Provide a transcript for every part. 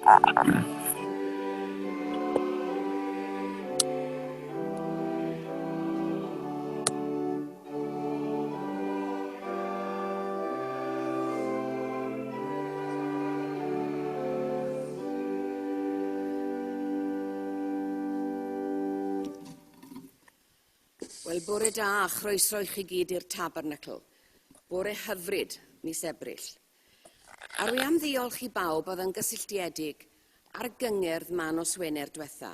Wel, bore da a chroeso i chi gyd i'r Tabernacl. Bore hyfryd mis Ebrill. A rwy am ddiolch i bawb oedd yn gysylltiedig ar gyngerdd Manos Wener diwetha.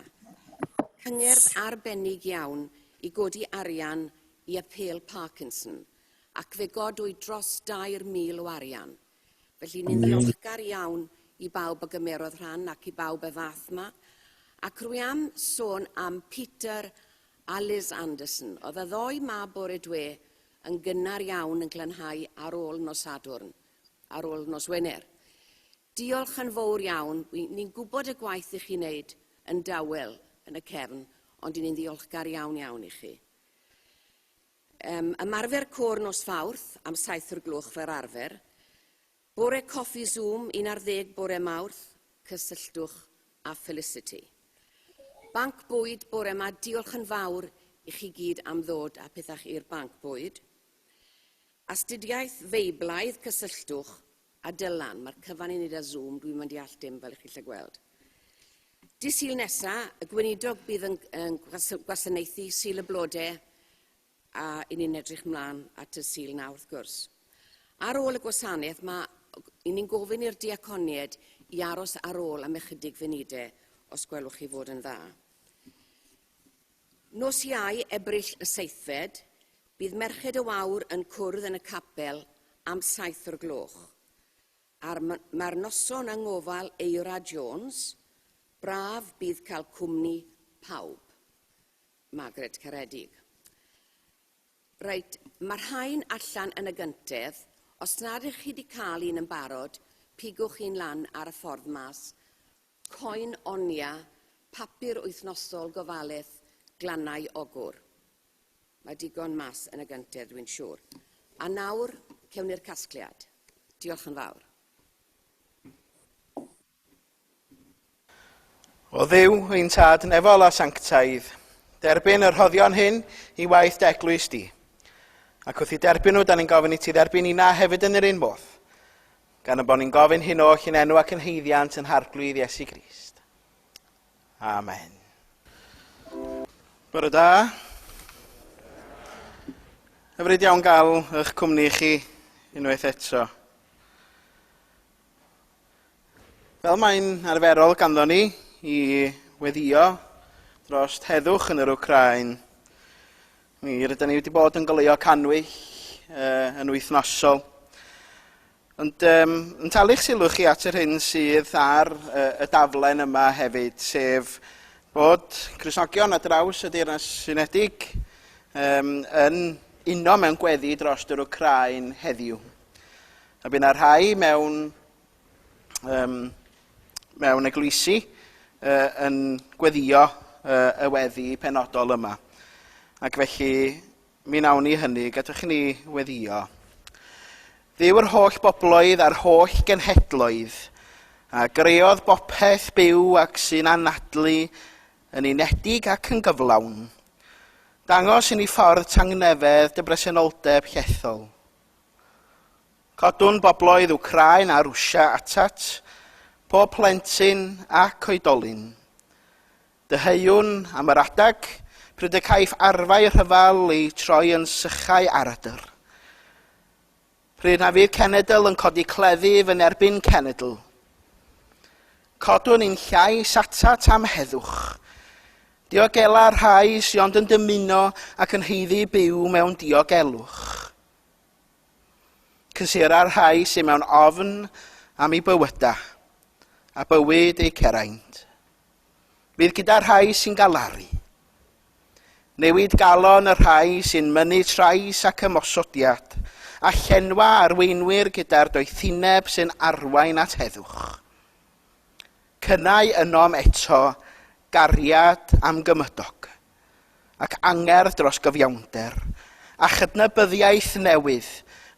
Cyngerdd arbennig iawn i godi arian i apêl Parkinson ac fe godwyd dros 2,000 o arian. Felly ni'n ddiolchgar iawn i bawb y gymerodd rhan ac i bawb y fath yma. Ac rwy am sôn am Peter a Liz Anderson. Oedd y ddoi mab bore dwe yn gynnar iawn yn glanhau ar ôl nos Sadwrn, ar ôl nos Wener. Diolch yn fawr iawn. Ni'n gwybod y gwaith i chi wneud yn dawel yn y cefn, ond ni'n ddiolchgar iawn iawn i chi. Ymarfer côr nos Fawrth am 7 o'r gloch fer arfer. Bore coffi Zoom 11 bore Mawrth, cysylltwch a Felicity. Banc bwyd bore yma, diolch yn fawr i chi gyd am ddod a pethach i'r banc bwyd. Astudiaeth feiblaidd cysylltwch a Dylan. Mae'r cyfan i wneud â Zoom, dwi'n mynd i all dim fel chi lle gweld. Dydd Sul nesaf, y Gweinidog bydd yn gwasanaethu Sul y blodau a i ni'n edrych ymlaen at y Sul nawr wrth gwrs. Ar ôl y gwasanaeth, i ni'n gofyn i'r diaconied i aros ar ôl am ychydig funudau os gwelwch chi fod yn dda. Nos Iau, Ebrill y 7fed, bydd Merched y Wawr yn cwrdd yn y capel am 7 o'r gloch. Mae'r noson yng ngofal Eira Jones, braf bydd cael cwmni pawb. Margaret Caredig. Reit, mae'r rhain allan yn y gyntedd. Os nad ych chi wedi cael un yn barod, pigwch un lan ar y ffordd mas. Coen onia, papur wythnosol gofalaeth, glannau Ogwr. Mae digon mas yn y gyntedd, dwi'n siŵr. A nawr, cewn i'r casgliad. Diolch yn fawr. O Dduw, ein tad yn efol a sanctaidd, derbyn yr rhoddion hyn i waith dy eglwys di. Ac wrth i derbyn nhw, da ni'n gofyn i ti derbyn una hefyd yn yr un modd. Gan y bod ni'n gofyn hyn oll yn enw ac yn heiddiant yn harglwydd Iesu Grist. Amen. Bore da. Hyfryd iawn gael eich cwmni chi unwaith eto. Fel mae'n arferol ganddo ni i weddio dros heddwch yn yr Wcrain, mi rydyn ni wedi bod yn goleuo canwyll yn wythnosol. Ond yn talu'ch sylw chi at yr hyn sydd ar y daflen yma hefyd, sef bod Cristnogion ar draws y Deyrnas Unedig yn uno mewn gweddi dros yr Wcrain heddiw. A bydd yna rhai mewn eglwysi yn gweddio y weddi penodol yma. Ac felly, mi nawn ni hynny, gadwch ni weddio. Dduw yr holl bobloedd a'r holl genhedloedd, a greodd bopeth byw ac sy'n anadlu yn unedig ac yn gyflawn. Dangos i ni ffordd tangnefedd dy bresenoldeb llethol. Codwn bobloedd Wcrain a Rwsia atat, pob plentyn ac oedolyn. Dyheuwn am yr adag, pryd y caiff arfau rhyfal i troi yn sychau aradr. Pryd na fydd cenedl yn codi cleddyf yn erbyn cenedl. Codwn i'n llais atat am heddwch. Diogela'r rhai sy'n yn dymuno ac yn heiddi byw mewn diogelwch. Cysura'r rhai sy'n mewn ofn am ei bywyda, a bywyd eu ceraint. Bydd gyda'r rhai sy'n galaru. Newid galon y rhai sy'n mynnu trais ac ymosodiad, a llenwa arweinwyr gyda'r doethineb sy'n arwain at heddwch. Cynnau ynom eto gariad am gymydog, ac angerdd dros gyfiawnder, a chydnabyddiaeth newydd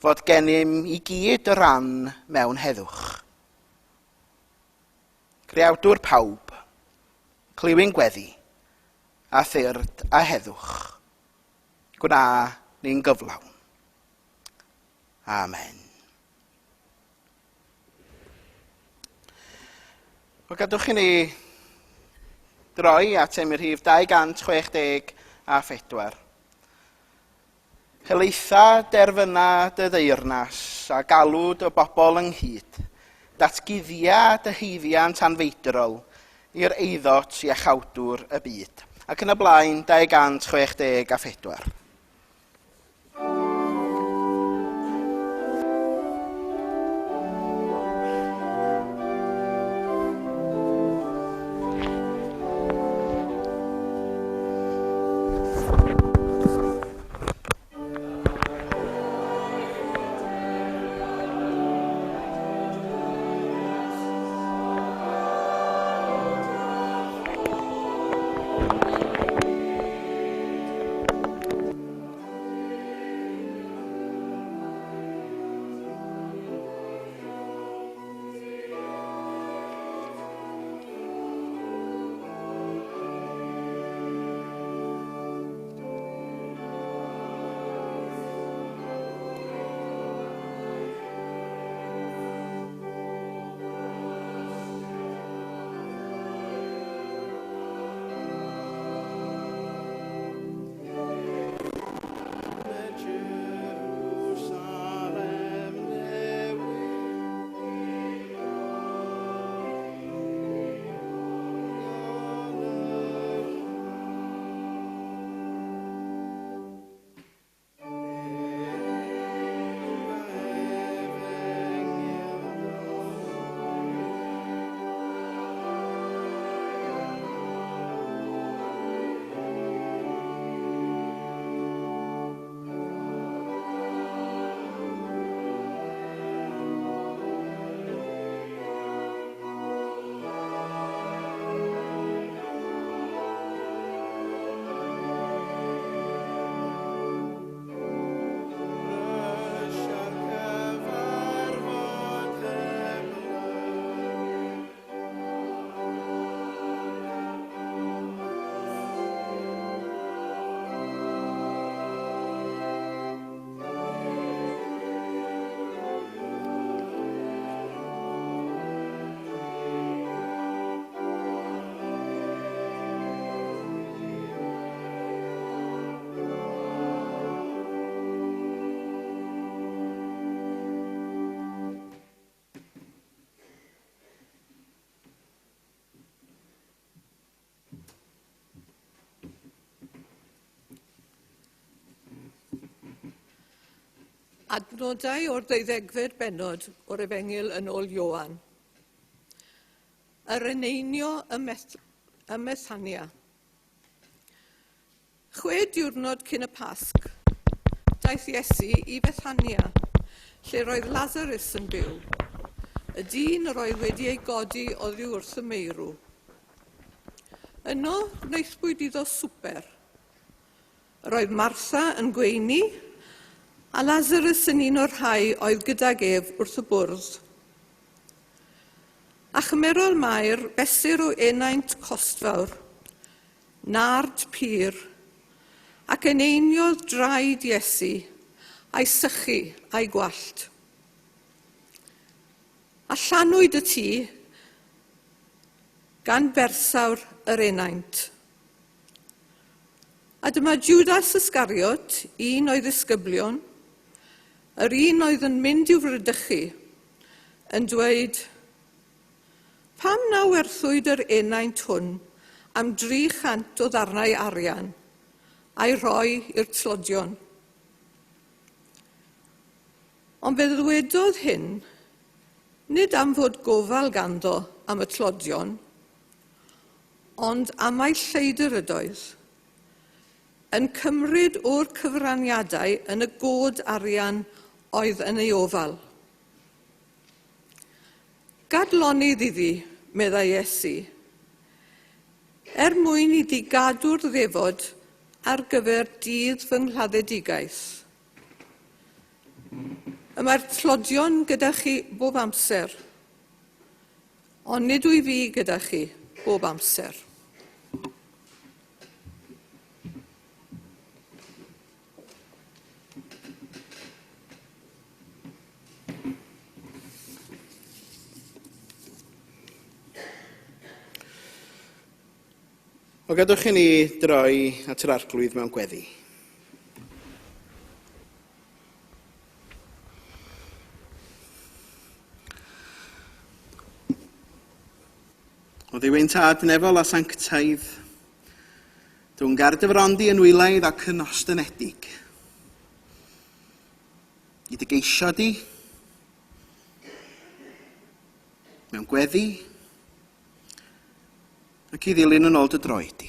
fod gennym i gyd y ran mewn heddwch. Creawdwr pawb, clywyn gweddi, a thyrd a heddwch. Gwna ni'n gyflawn. Amen. O gadwch i ni droi at rhif 264. Helaetha derfyna dy ddeyrnas a galwd y bobl ynghyd, datguddia dy heiddiant anfeidrol i'r eiddot i achawdwr y byd. Ac yn y blaen 264. Adnodau o'r 12fed bennod o'r Efengyl yn ôl Ioan. Yr eneinio y Methania. 6 diwrnod cyn y Pasg, daeth Iesu i Bethania, lle roedd Lazarus yn byw, y dyn yr oedd wedi ei godi oddi wrth y meirw. Yno wnaethpwyd iddo swper. Yr oedd Martha yn gweini, a Lazarus yn un o'r rhai oedd gydag ef wrth y bwrdd. A chymerol Mair besur o enaint costfawr, nard pyr, ac eneiniodd draed Iesu a'i sychu a'i gwallt. A llanwyd y tŷ gan bersawr yr enaint. A dyma Judas Iscariot, un o'i ddisgyblion, yr un oedd yn mynd i'w wrydychu, yn dweud, pam na werthwyd yr enaint hwn am 300 o ddarnau arian, a'i roi i'r tlodion. Ond fe ddwedodd hyn, nid am fod gofal ganddo am y tlodion, ond am ei lleidr ydoedd, yn cymryd o'r cyfraniadau yn y god arian oedd yn ei ofal. Gadlonydd iddi, meddai Iesu, mwyn iddi gadw'r ddefod ar gyfer dydd fy nghladdedigaeth. Y mae'r tlodion gyda chi bob amser. ond nid wy fi gyda chi bob amser. O gadwch i ni droi at yr arglwydd mewn gweddi. O ddiwyn tad nefol a sanctaidd, dwi'n gardyfrondi yn wylaidd ac yn ostenedig. I dy geisio di, mewn gweddi, ac i ddilyn yn ôl dy droed di.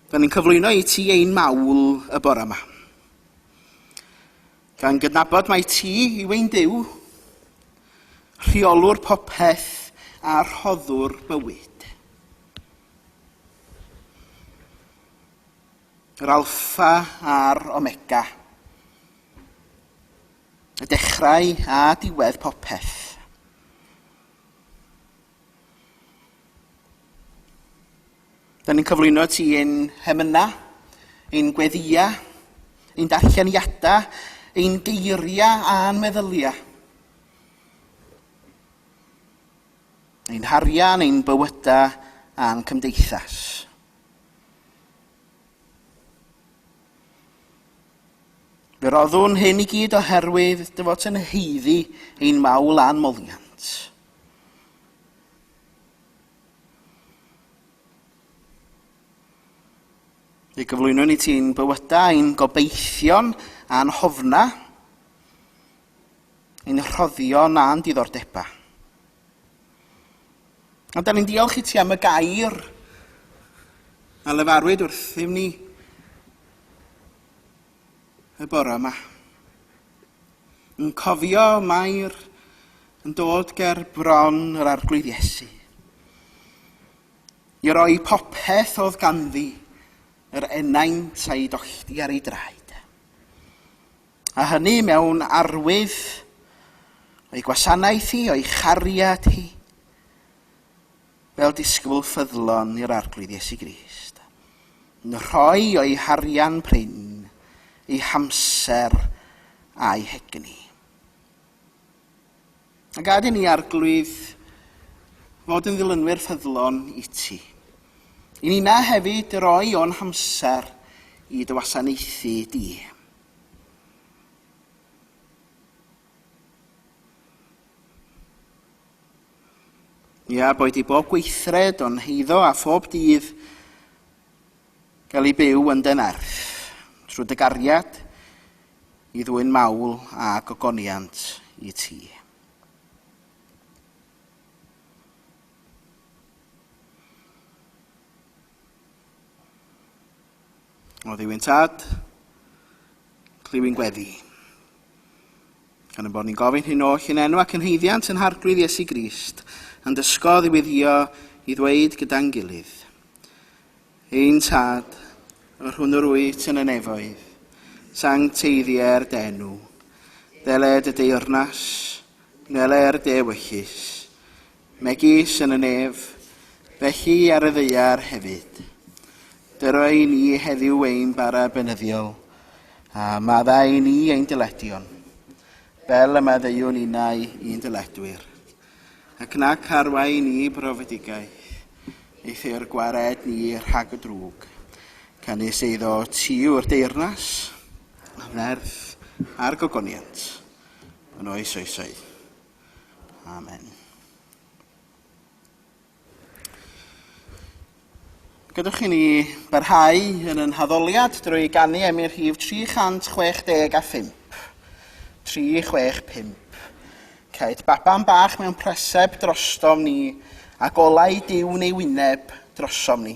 Da ni'n cyflwyno i ti ein mawl y bore yma. Gan gydnabod mai ti i wein Duw, rheolwr popeth a rhoddwr bywyd. Yr alffa a'r omega, y dechrau a diwedd popeth. Da ni'n cyflwyno ti ein hemyna, ein gweddia, ein darlleniada, ein geiria a'n meddylia. Ein harian, ein bywyda a'n cymdeithas. Fe roddwn hyn i gyd oherwydd dy fod yn heiddi ein mawl a'n moliant. Fe gyflwyno ni ti'n bywyda ein gobeithion a'n hofna, ein rhoddion a'n diddordeba. A da ni'n diolch i ti am y gair a lefarwyd wrthym ni y bore yma. Yn cofio mae'r yn dod ger bron yr arglwydd Iesu. I roi popeth oedd ganddi yr enaint a'i dollti ar ei draed. A hynny mewn arwydd o'i gwasanaeth hi, o'i chariad hi, fel disgwyl ffyddlon i'r arglwydd Iesu Grist. Yn rhoi o'i harian prin, ei hamser a'i hegni. A gad i ni arglwydd fod yn ddilynwyr ffyddlon i ti. I ni na hefyd roi o'n hamser i dy wasanaethu di. Ia, boed i bob gweithred o'n heiddo a phob dydd gael ei byw yn dynerth, trwy dy gariad i ddwyn mawl a gogoniant i ti. O ddiwyn tad, cliwyn gweddi. Gan y bod ni'n gofyn hyn oll yn enw ac yn heiddiant yn harglwydd Iesu Grist, yn dysgo ddiwyddio i ddweud gyda'n gilydd. Ein tad, yr hwn yr wyt yn y nefoedd, sancteiddiau'r denw, ddeled y deyrnas, nele'r dewyllus, megis yn y nef, felly ar y ddeiar hefyd. Dyroi ni heddiw ein bara benyddiol, a maddau ni ein dyledion, fel y maddeuwn unau i'n dyledwyr. Ac nac arwain ni brofedigaeth, eithyr gwared ni rhag y drwg, cynnes eiddo ti yw'r deyrnas, a nerth a'r gogoniant, yn oes oesoedd. Amen. Gadwch i ni barhau yn yn haddoliad drwy ganu am i'r rhif 365. 365. Caid baban bach mewn preseb drostom ni, a golau diw neu wyneb drosom ni.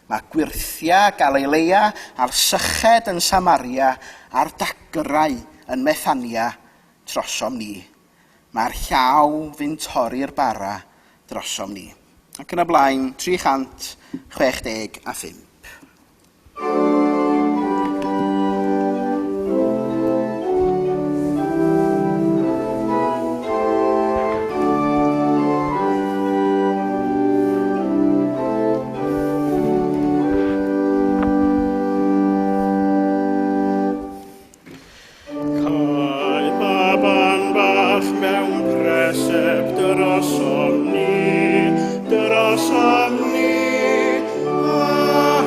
Mae gwirthia Galilea a'r syched yn Samaria a'r dagrau yn Methania drosom ni. Mae'r llaw fy'n torri'r bara drosom ni. Ac yn y blaen, 365. hyseb dyrosom ni,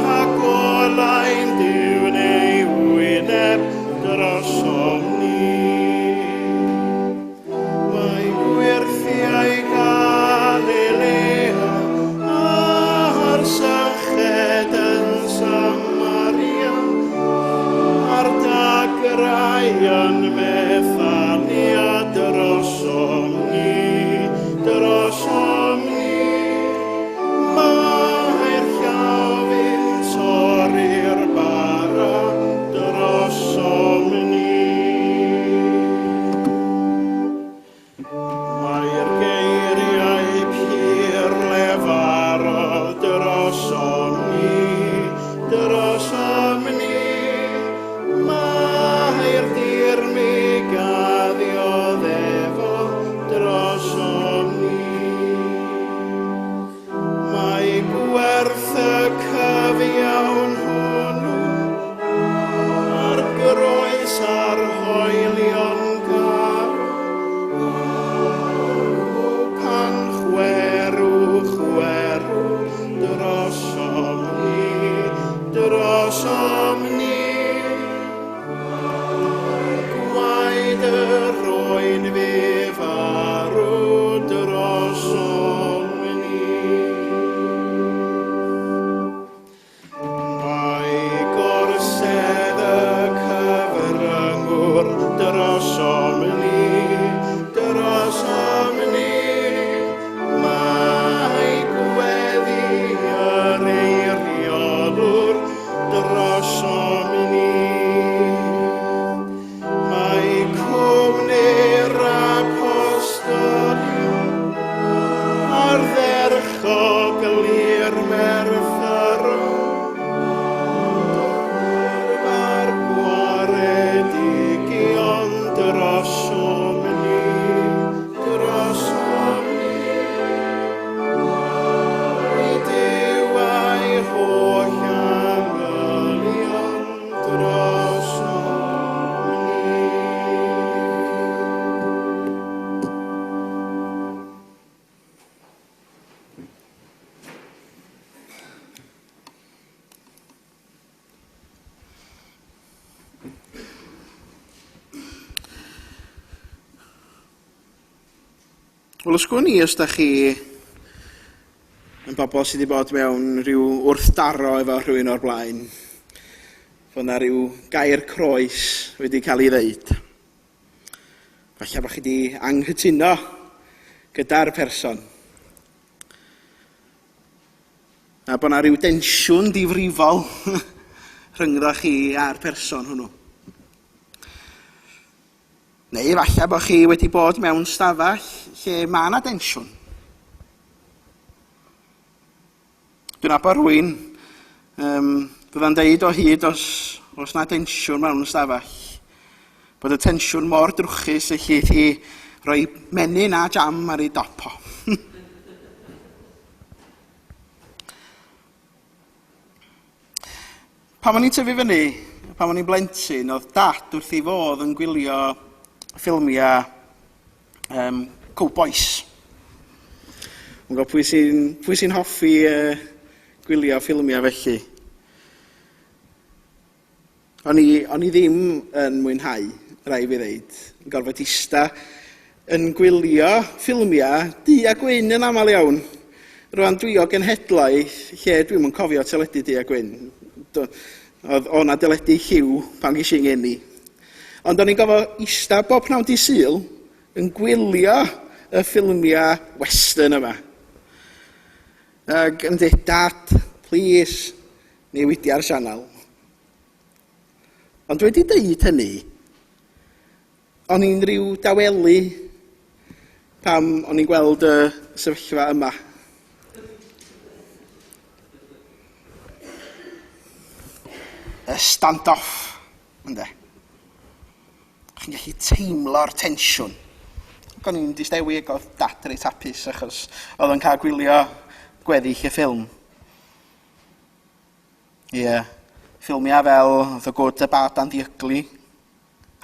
a golain diw neu wyneb dyrosom ni. Mae gwirthiau Galilea a'r syched yn Samaria, a'r dagrau yn Bethania dyrosom ni. Mae'r llawyn torri'r bara dyrosom ni. Mae'r geiriau pur lefarol dyrosom ni. Mae'r dirmig a ddioddefo dyrosom ni. Mae gwerth y cyfiawn hwnnw a'r groes a'r hoelion gael, pan chwerw dyrosom ni. Gwaed yr oen fi farw dyrosom ni. Mae gorsedd y cyfryngwr dyrosom ni. Mae gweddi yr eiriolwr dyrosom ni. Mae cwmni'r apostolion a'r dderchoglir merthyron, a'r gwaredigion dyrosom ni. I Duw a'i holl angylion dyrosom ni. Wel, os gwni os da chi yn bobl sydd wedi bod mewn rhyw wrthdaro efo rhywun o'r blaen, bod yna rhyw gair croes wedi cael ei ddeud. Falle bod chi wedi anghytuno gyda'r person. A bod yna rhyw densiwn difrifol rhyngddo chi a'r person hwnnw. Neu falle bod chi wedi bod mewn stafell lle mae yna densiwn. Dwi'n nabod rhywun, bydda'n deud o hyd os na tensiwn mewn stafell, bod y tensiwn mor drwchus y lle thi rhoi menyn a jam ar ei dopo. Pan o'n i'n tyfu fyny, pan o'n i'n blentyn, oedd dad wrth i fodd yn gwylio ffilmiau cowbois. Yn gwybod pwy sy'n hoffi gwylio ffilmiau felly. O'n i ddim yn mwynhau, rai fi ddeud, yn gorfod ista yn gwylio ffilmiau du a gwyn yn aml iawn. Rwan dwi o genhedlaeth lle dwi'm yn cofio teledu du a gwyn. Oedd o'na deledu lliw pan ges i'n ngeni. Ond o'n i'n gofod ista bob pnawn Dydd Sul yn gwylio y ffilmiau western yma. Ac yn dweud, Dad, please, newidia'r sianel. Ond wedi deud hynny, o'n i'n rhyw dawelu pam o'n i'n gweld y sefyllfa yma. Y stand-off, ynddo. Chi'n gallu teimlo'r tensiwn. Ac o'n i'n distewig oedd dad reit hapus achos oedd yn cael gwylio gweddill y ffilm. Ie, ffilmiau fel The Good, The Bad and the Ugly,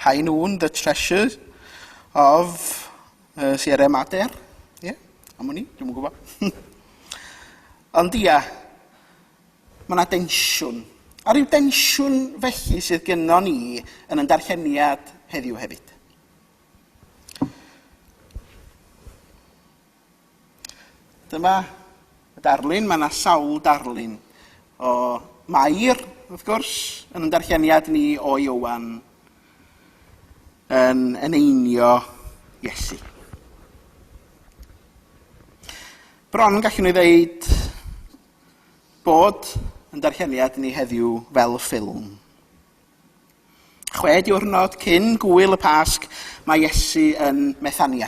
High Noon, The Treasure of Sierra Mater. Ie? Am hwnni, dwi'n gwybod. Ond ia, mae yna densiwn. A ryw densiwn felly sydd gennon ni yn ein darlleniad heddiw hefyd. Dyma y darlun, mae yna sawl darlun o Mair, wrth gwrs, yn ein darlleniad ni o Iowan yn eneinio Iesu. Bron gallwn ni ddeud bod yn darlleniad ni heddiw fel ffilm. 6 diwrnod cyn gwyl y Pasg mae Iesu yn Methania,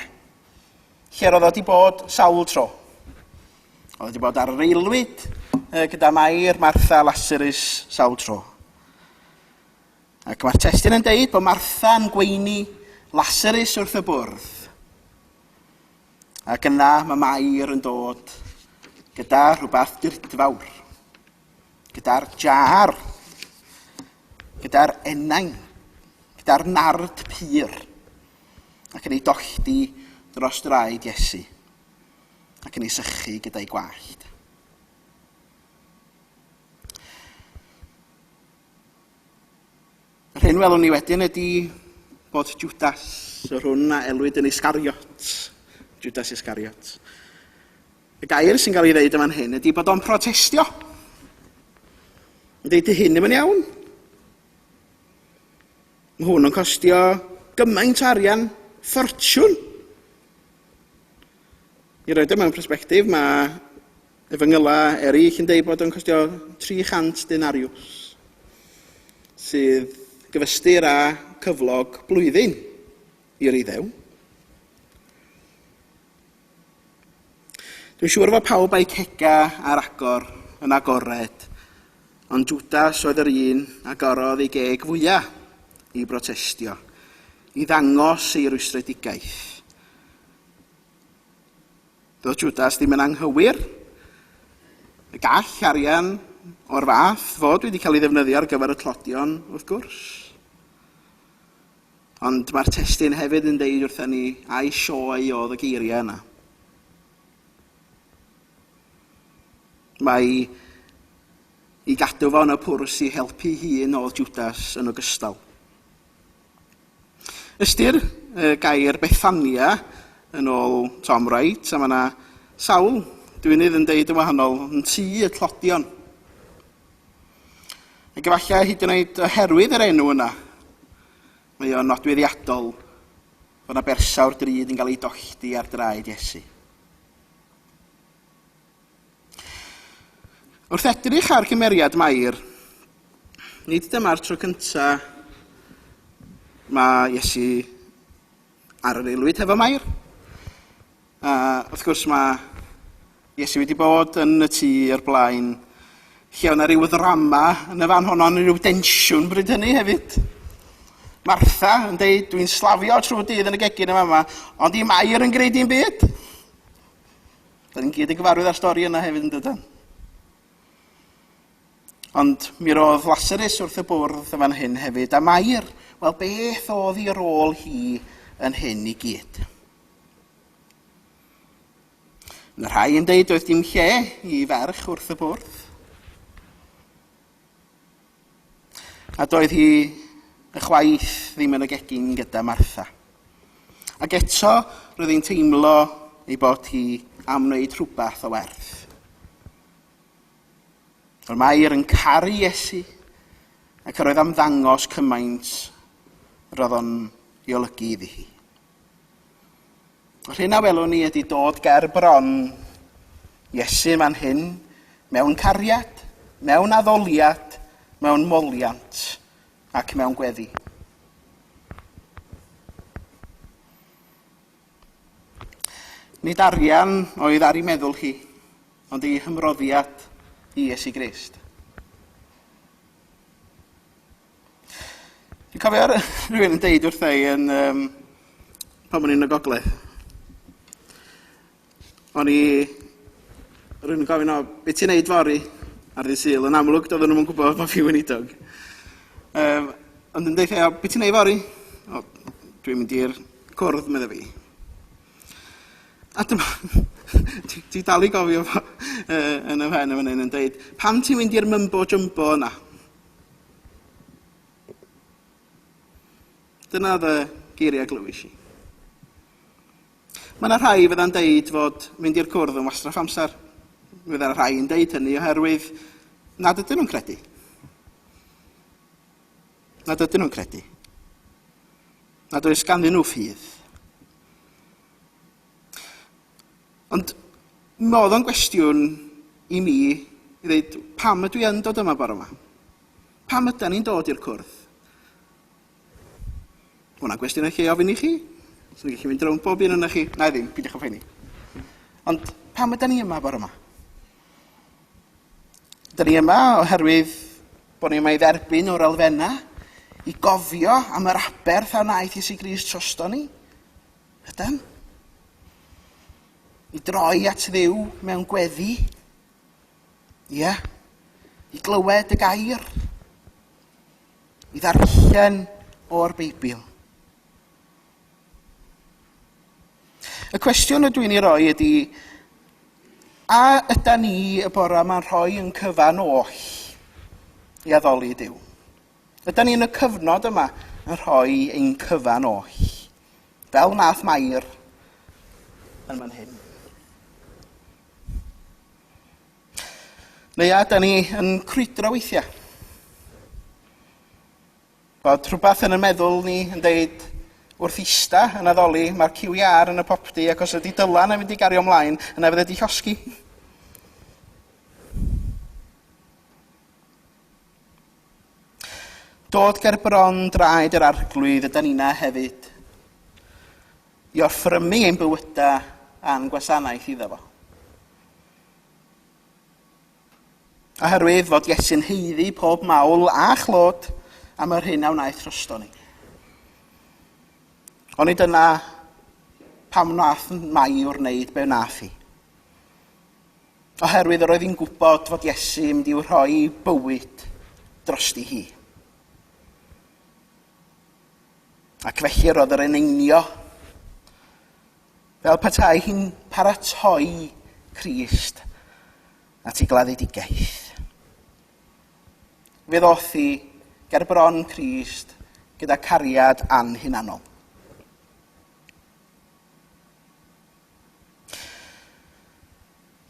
lle roedd o wedi bod sawl tro. Oedd wedi bod ar yr aelwyd gyda Mair, Martha, Lasarus sawl tro. Ac mae'r testyn yn deud bod Martha yn gweini Lasarus wrth y bwrdd. Ac yna mae Mair yn dod gyda rhywbeth dirtfawr, gyda'r jar, gyda'r enain, gyda'r nard pyr, ac yn ei dolldi dros draed Iesu, ac yn ei sychu gyda'i gwallt. Yr hyn welwn ni wedyn ydy bod Judas yr hwn a elwyd yn Iscariot. Judas Iscariot. Y gair sy'n cael ei ddeud yma'n hyn ydy bod o'n protestio. Yn deud y hyn ddim yn iawn. Mae hwn yn costio gymaint o arian, ffortiwn. I roed mewn persbectif, mae efengyla eraill yn deud bod o'n costio 300 denariws, sydd gyfystyr â cyflog blwyddyn i'r Iddew. Dwi'n siŵr fod pawb a'i cega a'r agor yn agored, ond Judas oedd yr un agorodd ei geg fwyaf i brotestio, i ddangos ei rwystredigaeth. Doedd Judas ddim yn anghywir. Y gall arian o'r fath fod wedi cael ei ddefnyddio ar gyfer y tlodion, wrth gwrs. Ond mae'r testyn hefyd yn deud wrthyn ni a'i sioe oedd y geiriau yna. Mae i gadw fo yn y pwrs i helpu hun oedd Judas yn ogystal. Ystyr gair Bethania yn ôl Tom Wright, a mae yna sawl dwynydd yn deud yn wahanol yn tŷ y tlodion. Ac efallai hyd yn oed oherwydd yr enw yna, mae o'n nodweddiadol bod yna bersawr drud yn cael ei dolldi ar draed Iesu. Wrth edrych ar gymeriad Mair, nid dyma'r tro cyntaf mae Iesu ar yr aelwyd hefo Mair. A wrth gwrs mae Iesu wedi bod yn y tŷ o'r blaen, lle o'na ryw ddrama yn y fan honno, yn ryw densiwn bryd hynny hefyd. Martha yn deud, dwi'n slafio trwy dydd yn y gegin yma, ond i Mair yn gwneud i'n byd. Da ni'n gyd yn gyfarwydd â'r stori yna hefyd yn dydyn. Ond mi roedd Lasarus wrth y bwrdd y fan hyn hefyd, a Mair, wel beth oedd ei rôl hi yn hyn i gyd? Yn y rhai yn deud doedd dim lle i ferch wrth y bwrdd. A doedd hi ychwaith ddim yn y gegin gyda Martha. Ac eto roedd hi'n teimlo ei bod hi am wneud rhywbeth o werth. Roedd Mair yn caru Iesu ac roedd am ddangos cymaint roedd o'n ei olygu iddi hi. Yr hyn a welwn ni ydy dod ger bron Iesu man hyn mewn cariad, mewn addoliad, mewn moliant ac mewn gweddi. Nid arian oedd ar ei meddwl hi, ond ei hymroddiad i Iesu Grist. Dwi'n cofio rhywun yn deud wrtha i pan o'n i'n y gogledd. Rwy'n gofyn o, beth ti'n neud fori ar Dydd Sul? Yn amlwg, doedden nhw'n gwybod pa Gweinidog. Ond yn deud, beth ti'n neud fori? Dwi'n mynd i'r cwrdd, medda fi. A dyma, ti dal I gofio fo yn y pen yn yn dweud, pam ti'n mynd i'r mymbo-jymbo yna? Dyna oedd y geiriau glywis I. Mae yna rhai fydda'n deud fod mynd i'r cwrdd yn wastraff amser. Fydda rhai yn deud hynny oherwydd nad ydyn nhw'n credu. Nad ydyn nhw'n credu. Nad oes ganddyn nhw ffydd. Ond modd o'n gwestiwn I mi I ddweud, pam ydw I yn dod yma bore yma? Pam ydyn ni'n dod i'r cwrdd? Hwna'n gwestiwn eich ofyn I chi? Swn i'n gallu mynd rownd bob un yna chi? Na ddim, pidwch o ffeini. Ond pam ydyn ni yma bore yma? Ydyn ni yma oherwydd bod ni yma I dderbyn o'r elfenna, I gofio am yr aberth a wnaeth Iesu Grist trosto ni? Ydyn? I droi at Dduw mewn gweddi? Ie. I glywed y gair? I ddarllen o'r Beibl? Y cwestiwn ydw i'n ei roi ydy, a ydyn ni y bore yma'n rhoi yn cyfan oll I addoli Duw? Ydyn ni yn y cyfnod yma yn rhoi ein cyfan oll, fel nath Mair yn fan hyn? Neu ydyn ni yn crwydro weithiau? Bod rhywbeth yn y meddwl ni yn deud wrth ista yn addoli, mae'r QR yn y popdi ac os ydy dylan yn mynd I gario ymlaen, yna fydd ydy llosgi. Dod ger bron draed yr arglwydd ydyn ni'na hefyd I orffrymu ein bywydau a'n gwasanaeth iddo fo. Oherwydd fod Iesu'n heiddi pob mawl a chlod am yr hyn a wnaeth drosto ni. Ond I dyna pam wnaeth Mair wneud be wnaeth hi. Oherwydd yr oedd hi'n gwybod fod Iesu yn mynd I rhoi bywyd drosti hi. Ac felly roedd yr eneinio fel petai hi'n paratoi Crist at ei gladdidigaeth. Fe ddoth hi ger bron Crist gyda cariad anhunanol.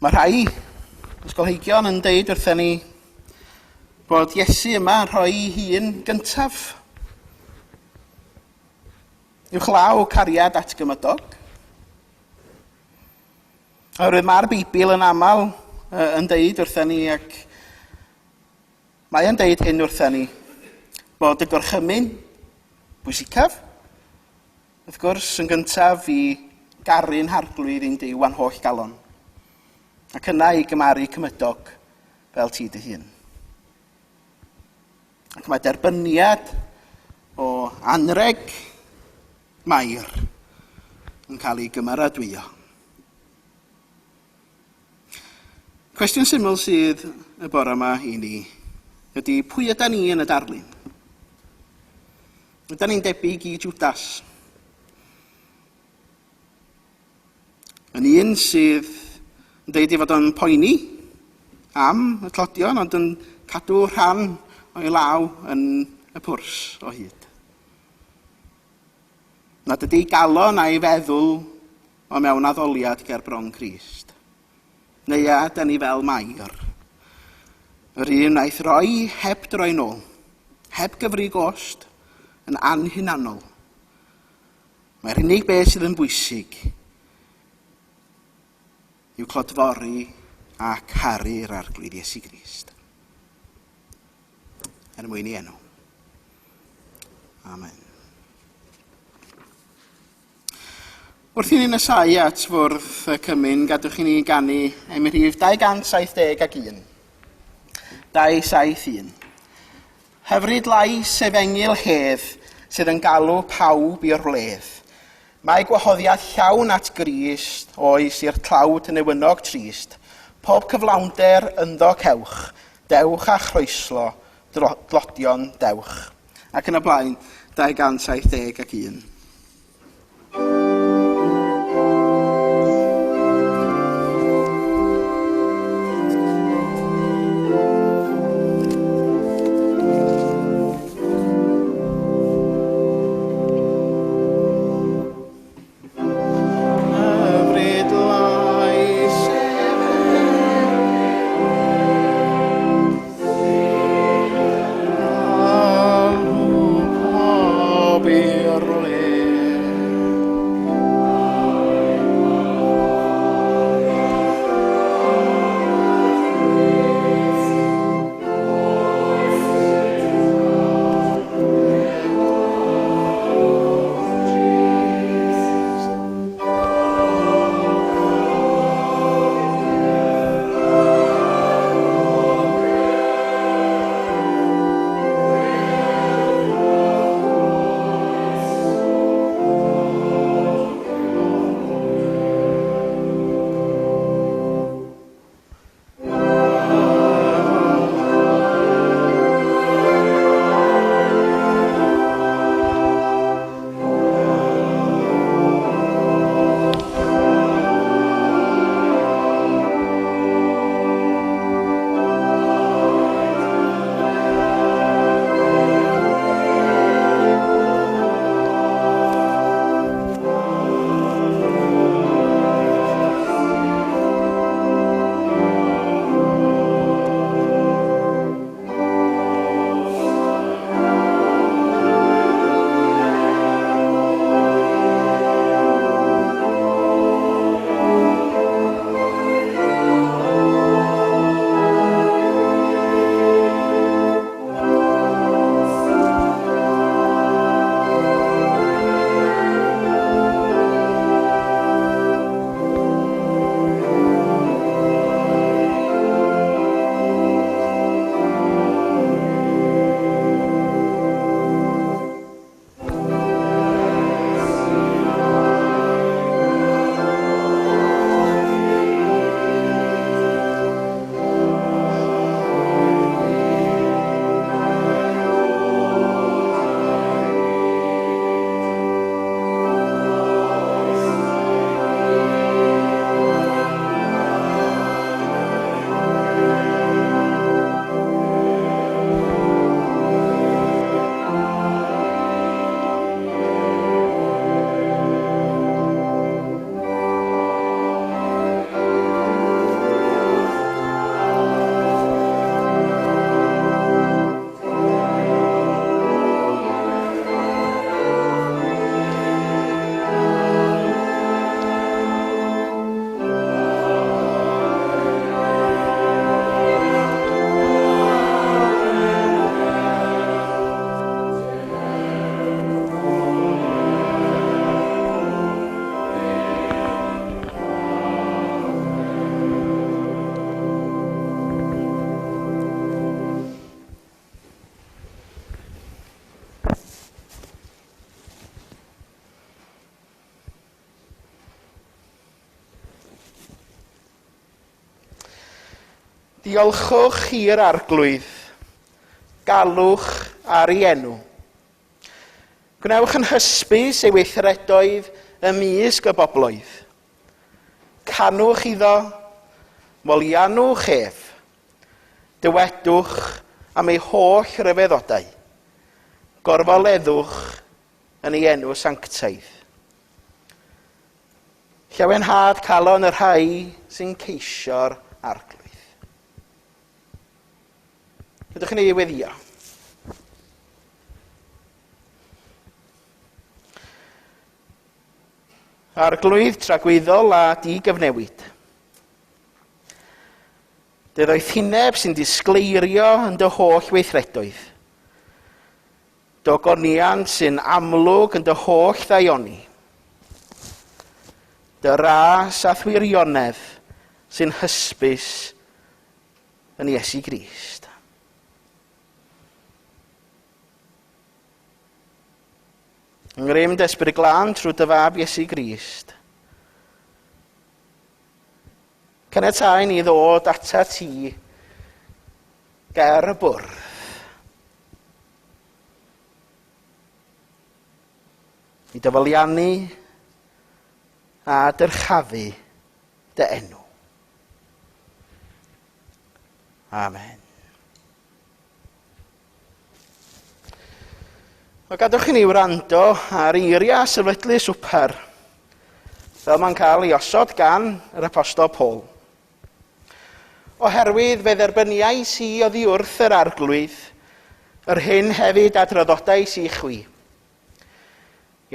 Mae rhai ysgolheigion yn deud wrthyn ni bod Iesu yma yn rhoi ei hun gyntaf. Uwchlaw cariad atgymydog. Oherwydd mae'r Beibl yn aml yn deud wrthyn ni ac mae'n deud hyn wrthyn ni bod y gorchymyn bwysicaf, wrth gwrs, yn gyntaf I garu'n harglwydd ein Duw a'n holl galon, ac yna I gymaru cymydog fel ti dy hun. Ac mae derbyniad o anreg Mair yn cael ei gymeradwyo. Cwestiwn syml sydd y bore yma I ni ydy pwy ydyn ni yn y darlun? Ydyn ni'n debyg I Jwdas? Yn un sydd yn deud I fod yn poeni am y clodion, ond yn cadw rhan o'i law yn y pwrs o hyd. Nad ydy galon a'i feddwl o mewn addoliad ger bron Crist. Neu ydyn ni fel Mair. Yr un wnaeth roi heb droi nôl, heb gyfri gost, yn anhunanol. Mae'r unig beth sydd yn bwysig yw clodfori a caru'r arglwydd Iesu Grist. Er mwyn I enw. Amen. Wrth I ni nesau at fwrdd y Cymun, gadwch I ni ganu rhif 271. 271. Hyfryd lais efengil hedd sydd yn galw pawb i'r wledd. Mae gwahoddiad llawn at Grist oes i'r tlawd yn ewynnog trist. Pob cyflawnder ynddo cewch, dewch a chroeslo, dlodion dewch. Ac yn y blaen, 271. Diolchwch i'r arglwydd, galwch ar ei enw. Gwnewch yn hysbys ei weithredoedd ymysg y bobloedd. Canwch iddo, molianwch ef. Dywedwch am ei holl ryfeddodau. Gorfoleddwch yn ei enw sanctaidd. Llawenhad calon y rhai sy'n ceisio'r arglwydd. Ydych chi'n ei weddio? Arglwydd tragweddol a digyfnewid. Dydd hineb sy'n disgleirio yn dy holl weithredoedd. Dogoniant sy'n amlwg yn dy holl ddaioni. Dy ras a thwirionedd sy'n hysbys yn Iesu Grist. Yng ngrym desbryd glân trwy dy fab Iesu Grist. Caniatáu ni ddod ata ti ger y bwrdd. I dyfaliannu a dyrchafu dy enw. Amen. O gadwch i ni wrando ar eiriau sefydlu swper, fel mae'n cael ei osod gan yr apostol Paul. Oherwydd fe dderbyniais i oddi wrth yr arglwydd, yr hyn hefyd a draddodais i chwi.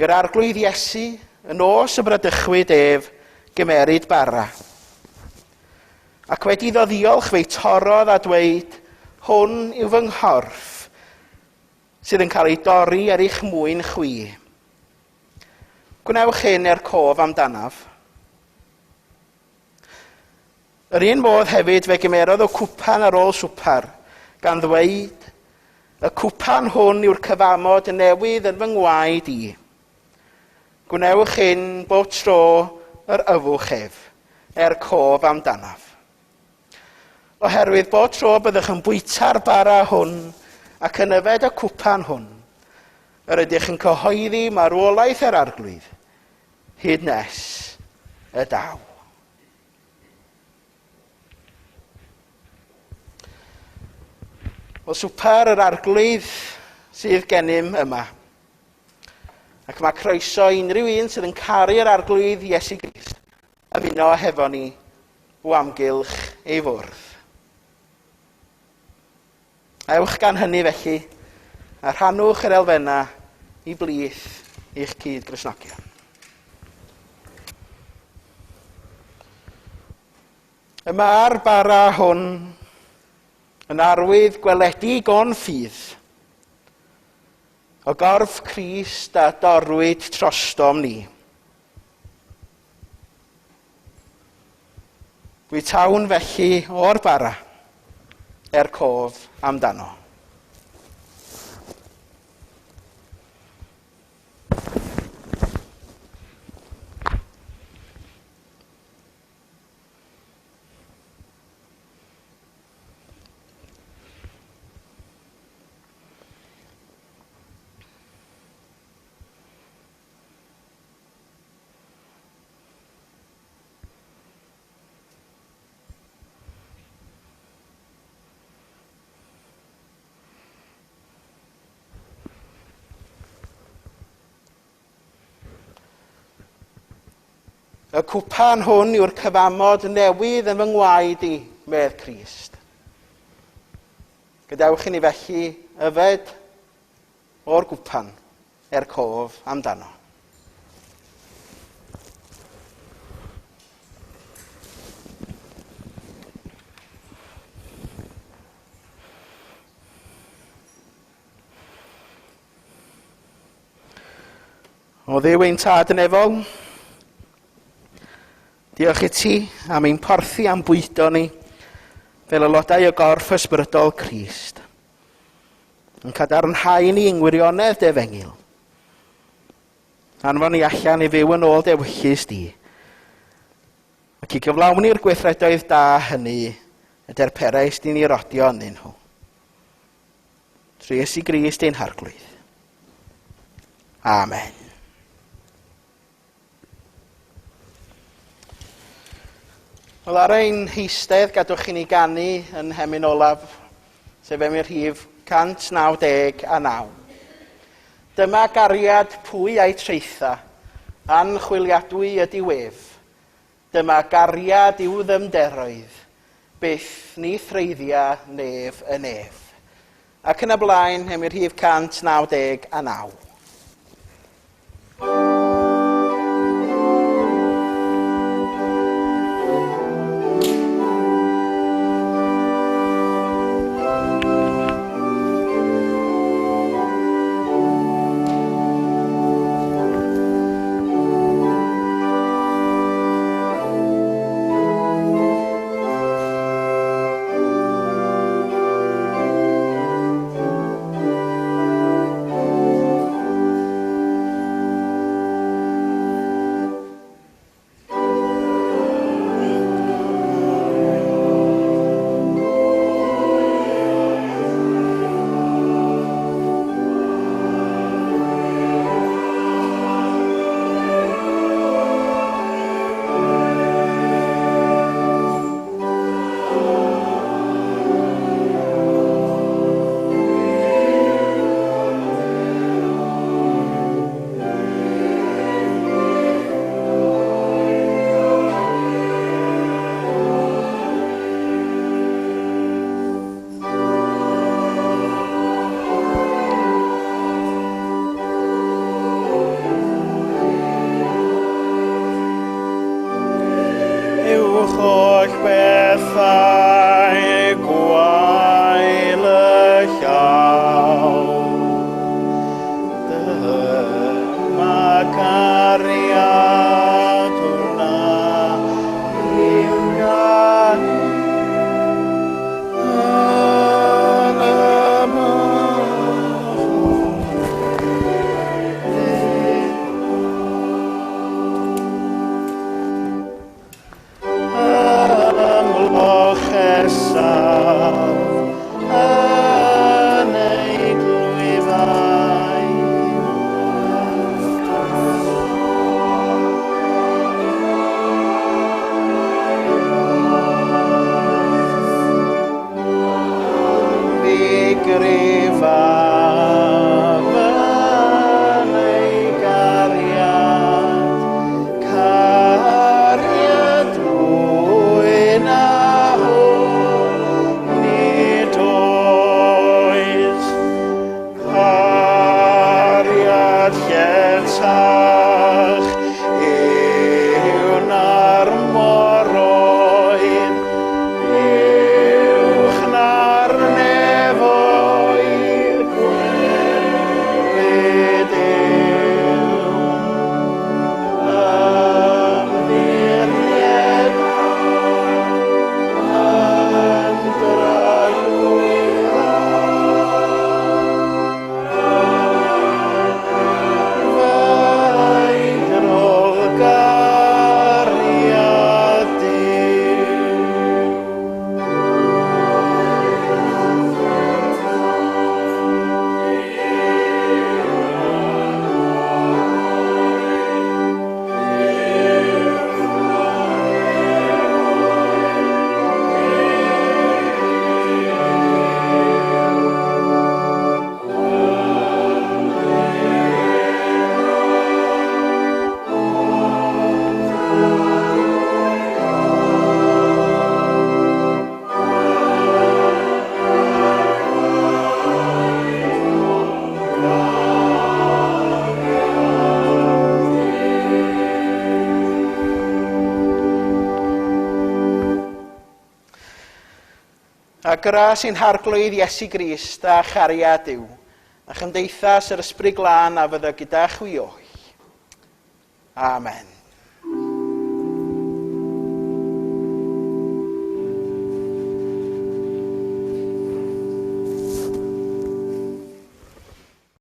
I'r arglwydd Iesu, yn os y bradychwyd ef, gymeryd bara. Ac wedi ddoddiolch fe'i torodd a dweud, hwn yw fy nghorff, sydd yn cael ei dorri ar eich mwyn chwi. Gwnewch hyn cof amdanaf. Yr un modd hefyd fe gymerodd o cwpan ar ôl swpar, gan ddweud, y cwpan hwn yw'r cyfamod newydd yn fy ngwaed i. Gwnewch hyn bob tro yr yfwch ef, cof amdanaf. Oherwydd bob tro byddwch yn bwyta'r bara hwn, ac yn yfed y cwpan hwn, yr ydych yn cyhoeddi marwolaeth yr arglwydd, hyd nes y daw. O swper yr arglwydd sydd gennym yma, ac mae croeso unrhyw un sydd yn caru'r arglwydd Iesu Grist, ymuno hefo ni o amgylch ei fwrdd. Ewch gan hynny felly, a rhannwch yr elfennau i blith i'ch cyd Gristnogion. Yma'r bara hwn yn arwydd gweledig o'n ffydd, o gorff Crist a dorwyd trostom ni. Dwi tawn felly o'r bara, cof amdano. Y cwpan hwn yw'r cyfamod newydd yn fy ngwaed i, medd Crist. Gadewch i ni felly yfed o'r gwpan cof amdano. O Dduw ein tad yn efol, diolch i ti am ein porthi am bwydo ni fel aelodau o gorff ysbrydol Crist. Yn cadarnhau ni yng ngwirionedd dy efengil. Anfon ni allan i fyw yn ôl dy ewyllys di. Ac i gyflawni'r gweithredoedd da hynny y derperais di'n ei rodio ynddyn nhw. Trwy Iesu Grist ein harglwydd. Amen. Wel, ar ein heistedd gadwch i ni ganu yn Hemyn Olaf, sef Emyr Rhif 199. Dyma gariad pwy a'i treitha, anchwiliadwy ydi wef. Dyma gariad i'w ddymderoedd, byth ni threiddia nef y nef. Ac yn y blaen, Emyr Rhif 199. Holl bethau gwael y llaw. Dyma cariad hwnna i'w ganu yn y ymloch esaf yn Eglwyfau. Fi grifaf yn ei gariad, cariad mwy na hwn nid oes. Cariad lletach yw na'r moroedd, uwch na'r nefoedd, gwynwyd yw ymddiried yn dragwyddo. Fainrol gariad Duw. A gyra sy'n harglwydd Iesu Grist a chariad Duw, a chymdeithas yr Ysbryd Glân a fydda gyda chwi o'i. Amen.